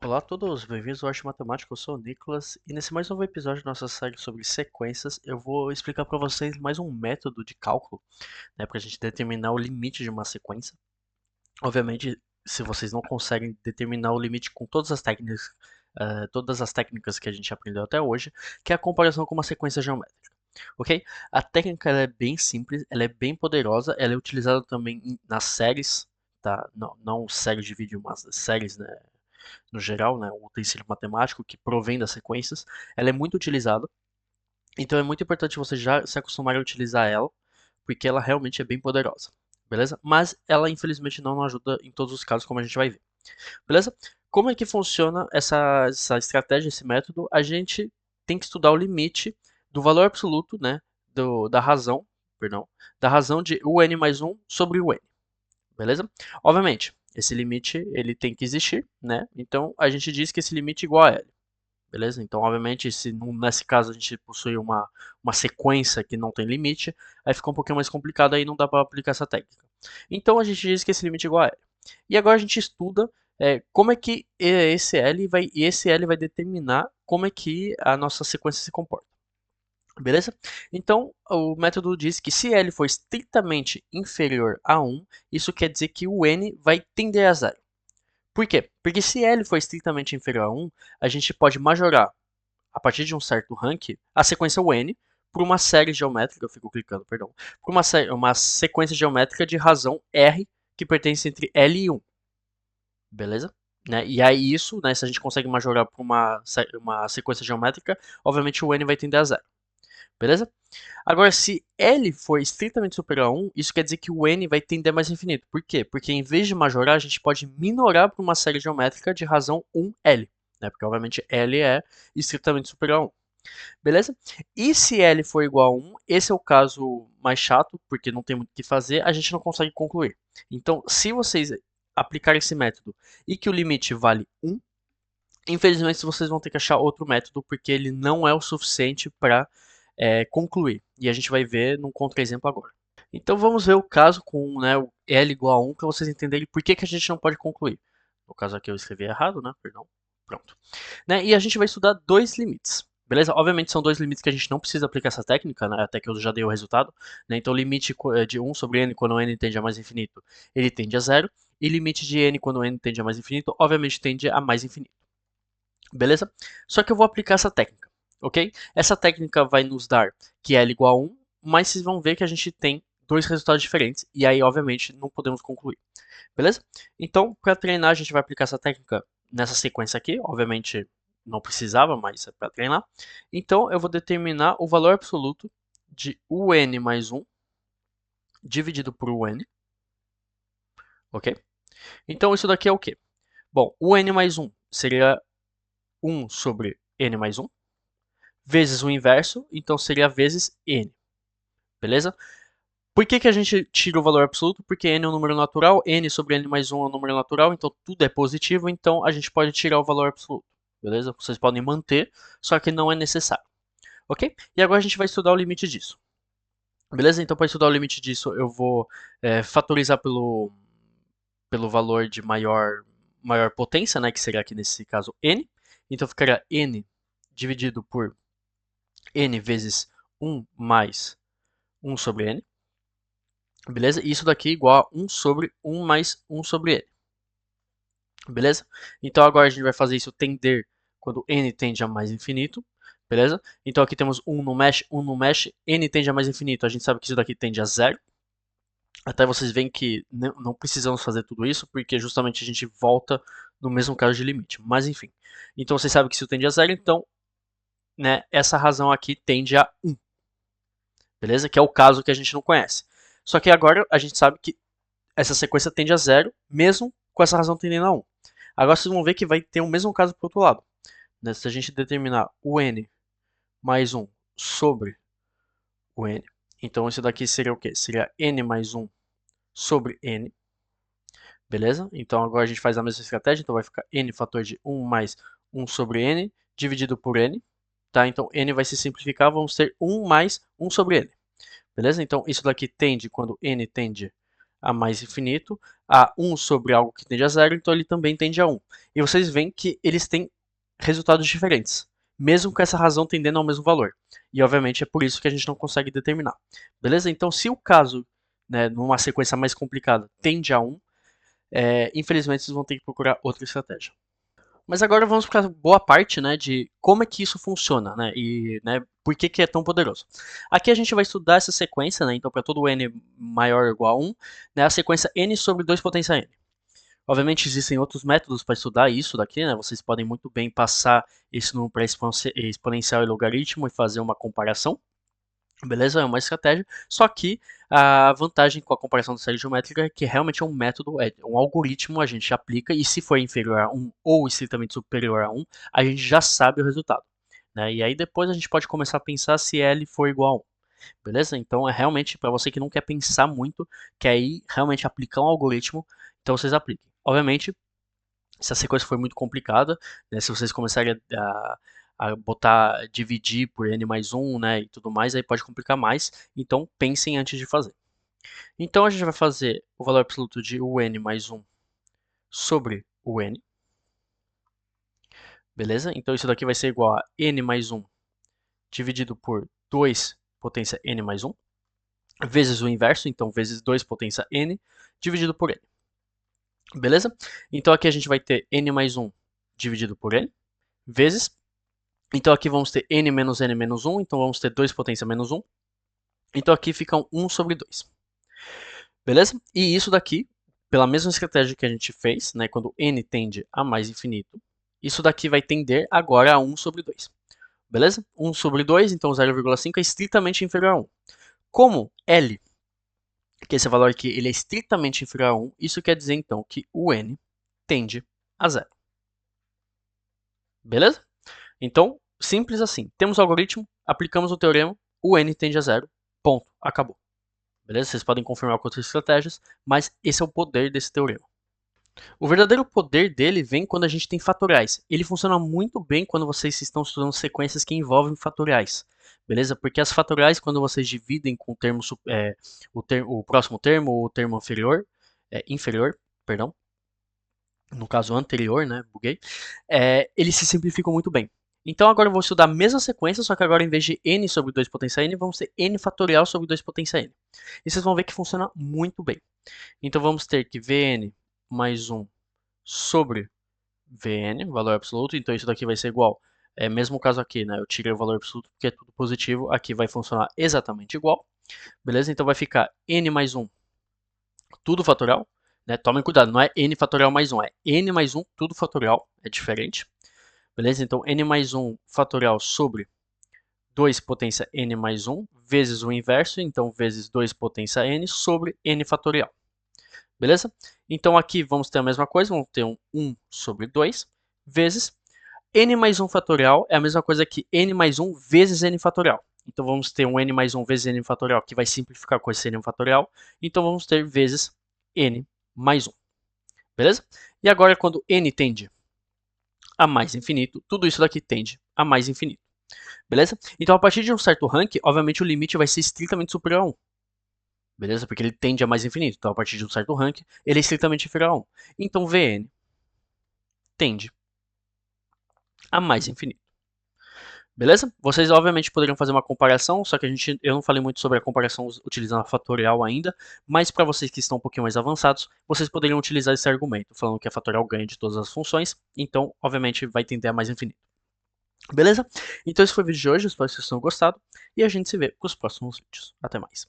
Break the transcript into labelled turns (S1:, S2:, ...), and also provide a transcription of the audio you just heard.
S1: Olá a todos, bem-vindos ao Arte Matemática, eu sou o Nicolas e nesse mais novo episódio da nossa série sobre sequências eu vou explicar para vocês mais um método de cálculo, né, para a gente determinar o limite de uma sequência. Obviamente, se vocês não conseguem determinar o limite com todas as técnicas que a gente aprendeu até hoje, que é a comparação com uma sequência geométrica, ok? A técnica ela é bem simples, ela é bem poderosa, ela é utilizada também nas séries, tá? Não séries de vídeo, mas séries, né? No geral, né, o utensílio matemático que provém das sequências, ela é muito utilizada. Então é muito importante você já se acostumar a utilizar ela, porque ela realmente é bem poderosa, beleza? Mas ela infelizmente não ajuda em todos os casos, como a gente vai ver, beleza? Como é que funciona essa estratégia, esse método? A gente tem que estudar o limite do valor absoluto, né, da razão, perdão, da razão de UN mais 1 sobre o N, beleza? Obviamente, esse limite ele tem que existir, né? Então a gente diz que esse limite é igual a L, beleza? Então, obviamente, se nesse caso a gente possui uma sequência que não tem limite, aí fica um pouquinho mais complicado, aí não dá para aplicar essa técnica. Então a gente diz que esse limite é igual a L. E agora a gente estuda como é que esse L vai determinar como é que a nossa sequência se comporta. Beleza? Então, o método diz que se L for estritamente inferior a 1, isso quer dizer que o N vai tender a zero. Por quê? Porque se L for estritamente inferior a 1, a gente pode majorar, a partir de um certo rank, a sequência UN por uma série geométrica, eu fico clicando, perdão, por uma sequência geométrica de razão R que pertence entre L e 1, beleza? Né? E aí isso, né, se a gente consegue majorar por uma sequência geométrica, obviamente o N vai tender a zero, beleza? Agora, se L for estritamente superior a 1, isso quer dizer que o N vai tender a mais infinito. Por quê? Porque em vez de majorar, a gente pode minorar para uma série geométrica de razão 1L. Né? Porque, obviamente, L é estritamente superior a 1. Beleza? E se L for igual a 1, esse é o caso mais chato, porque não tem muito o que fazer, a gente não consegue concluir. Então, se vocês aplicarem esse método e que o limite vale 1, infelizmente vocês vão ter que achar outro método, porque ele não é o suficiente para concluir. E a gente vai ver num contra-exemplo agora. Então vamos ver o caso com, né, o L igual a 1 para vocês entenderem por que a gente não pode concluir. No caso aqui eu escrevi errado, né? Perdão. Pronto. Né? E a gente vai estudar dois limites. Beleza? Obviamente são dois limites que a gente não precisa aplicar essa técnica, né? Até que eu já dei o resultado. Né? Então o limite de 1 sobre n quando n tende a mais infinito, ele tende a zero. E limite de n quando n tende a mais infinito, obviamente tende a mais infinito. Beleza? Só que eu vou aplicar essa técnica, ok? Essa técnica vai nos dar que L igual a 1, mas vocês vão ver que a gente tem dois resultados diferentes, e aí, obviamente, não podemos concluir. Beleza? Então, para treinar, a gente vai aplicar essa técnica nessa sequência aqui. Obviamente, não precisava, mas é para treinar. Então, eu vou determinar o valor absoluto de UN mais 1 dividido por UN, ok? Então, isso daqui é o quê? Bom, o n mais 1 seria 1 sobre n mais 1, vezes o inverso, então seria vezes n, beleza? Por que a gente tira o valor absoluto? Porque n é um número natural, n sobre n mais 1 é um número natural, então tudo é positivo, então a gente pode tirar o valor absoluto, beleza? Vocês podem manter, só que não é necessário, ok? E agora a gente vai estudar o limite disso, beleza? Então para estudar o limite disso eu vou fatorizar pelo valor de maior potência, né, que seria aqui nesse caso n, então ficaria n dividido por n vezes 1 mais 1 sobre n, beleza? E isso daqui é igual a 1 sobre 1 mais 1 sobre n, beleza? Então agora a gente vai fazer isso tender quando n tende a mais infinito, beleza? Então aqui temos 1 no mesh, 1 no mesh, n tende a mais infinito, a gente sabe que isso daqui tende a zero. Até vocês veem que não precisamos fazer tudo isso, porque justamente a gente volta no mesmo caso de limite. Mas enfim, então vocês sabem que isso tende a zero, então né, essa razão aqui tende a 1, beleza? Que é o caso que a gente não conhece. Só que agora a gente sabe que essa sequência tende a zero, mesmo com essa razão tendendo a 1. Agora vocês vão ver que vai ter o mesmo caso para o outro lado. Né? Se a gente determinar o n mais 1 sobre o n, então isso daqui seria o quê? Seria n mais 1 sobre n, beleza? Então agora a gente faz a mesma estratégia, então vai ficar n fator de 1 mais 1 sobre n dividido por n, tá? Então n vai se simplificar, vamos ter 1 mais 1 sobre n, beleza? Então isso daqui tende, quando n tende a mais infinito, a 1 sobre algo que tende a zero, então ele também tende a 1. E vocês veem que eles têm resultados diferentes, mesmo com essa razão tendendo ao mesmo valor. E obviamente é por isso que a gente não consegue determinar. Beleza? Então se o caso, né, numa sequência mais complicada, tende a 1, infelizmente vocês vão ter que procurar outra estratégia. Mas agora vamos para boa parte, né, de como é que isso funciona, né, e né, por que, que é tão poderoso. Aqui a gente vai estudar essa sequência, né, então para todo n maior ou igual a 1, né, a sequência n sobre 2 potência n. Obviamente existem outros métodos para estudar isso daqui, né, vocês podem muito bem passar esse número para exponencial e logaritmo e fazer uma comparação. Beleza? É uma estratégia. Só que a vantagem com a comparação da série geométrica é que realmente é um método, é um algoritmo, a gente aplica, e se for inferior a 1 ou estritamente superior a 1, a gente já sabe o resultado. Né? E aí depois a gente pode começar a pensar se L for igual a 1. Beleza? Então é realmente para você que não quer pensar muito, quer ir realmente aplicar um algoritmo, então vocês apliquem. Obviamente, se a sequência for muito complicada, né, se vocês começarem a botar, dividir por n mais 1, né, e tudo mais, aí pode complicar mais, então pensem antes de fazer. Então a gente vai fazer o valor absoluto de un mais 1 sobre o n, beleza? Então isso daqui vai ser igual a n mais 1 dividido por 2 potência n mais 1, vezes o inverso, então vezes 2 potência n, dividido por n. Beleza? Então aqui a gente vai ter n mais 1 dividido por n, vezes. Então aqui vamos ter n menos 1, então vamos ter 2 potência menos 1. Então aqui fica 1 sobre 2. Beleza? E isso daqui, pela mesma estratégia que a gente fez, né, quando n tende a mais infinito, isso daqui vai tender agora a 1 sobre 2. Beleza? 1 sobre 2, então 0,5 é estritamente inferior a 1. Como L, que esse valor aqui, ele é estritamente inferior a 1, isso quer dizer então que o n tende a 0. Beleza? Então, simples assim. Temos o algoritmo, aplicamos o teorema, o n tende a 0, ponto, acabou. Beleza? Vocês podem confirmar com outras estratégias, mas esse é o poder desse teorema. O verdadeiro poder dele vem quando a gente tem fatoriais. Ele funciona muito bem quando vocês estão estudando sequências que envolvem fatoriais. Beleza? Porque as fatoriais, quando vocês dividem com o termo, o próximo termo ou o termo inferior, perdão, no caso anterior, né, buguei, eles se simplificam muito bem. Então agora eu vou estudar a mesma sequência, só que agora em vez de n sobre 2 potência n, vamos ter n fatorial sobre 2 potência n. E vocês vão ver que funciona muito bem. Então vamos ter que Vn mais 1 sobre Vn, valor absoluto, então isso daqui vai ser igual. Mesmo caso aqui, né, eu tirei o valor absoluto porque é tudo positivo, aqui vai funcionar exatamente igual. Beleza? Então vai ficar n mais 1, tudo fatorial. Né? Tomem cuidado, não é n fatorial mais 1, é n mais 1, tudo fatorial, é diferente. Beleza? Então n mais 1 fatorial sobre 2 potência n mais 1 vezes o inverso, então vezes 2 potência n sobre n fatorial. Beleza? Então aqui vamos ter a mesma coisa, vamos ter um 1 sobre 2 vezes n mais 1 fatorial é a mesma coisa que n mais 1 vezes n fatorial. Então vamos ter um n mais 1 vezes n fatorial, que vai simplificar com esse n fatorial. Então vamos ter vezes n mais 1. Beleza? E agora quando n tende a mais infinito, tudo isso daqui tende a mais infinito. Beleza? Então a partir de um certo rank, obviamente o limite vai ser estritamente superior a 1. Beleza? Porque ele tende a mais infinito. Então a partir de um certo rank, ele é estritamente inferior a 1. Então Vn tende a mais infinito. Beleza? Vocês obviamente poderiam fazer uma comparação, só que eu não falei muito sobre a comparação utilizando a fatorial ainda, mas para vocês que estão um pouquinho mais avançados, vocês poderiam utilizar esse argumento, falando que a fatorial ganha de todas as funções, então obviamente vai tender a mais infinito. Beleza? Então esse foi o vídeo de hoje, espero que vocês tenham gostado, e a gente se vê nos próximos vídeos. Até mais.